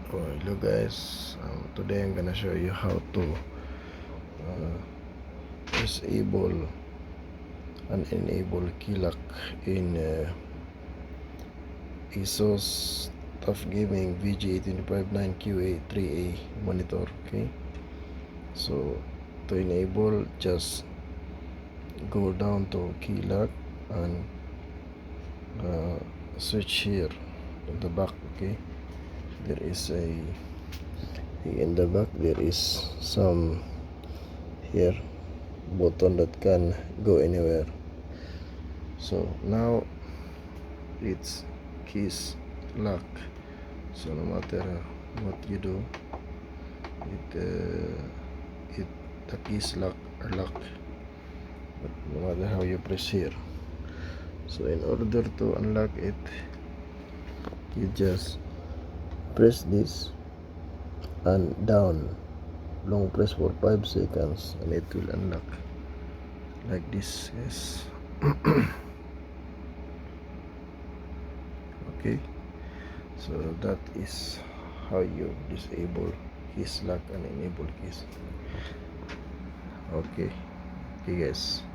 Hello guys, today I'm gonna show you how to uh, disable and enable key lock in ASUS TUF Gaming VG18259QA3A monitor. Okay, so to enable, just go down to key lock and switch here in the back. Okay, there is in the back there is some here button that can go anywhere. So now it's keys lock, so no matter what you do, it the keys lock are locked, but no matter how you press here. So in order to unlock it, you just press this and down, long press for 5 seconds, and it will unlock like this. Yes. Okay, so that is how you disable keys lock and enable keys. Okay, guys.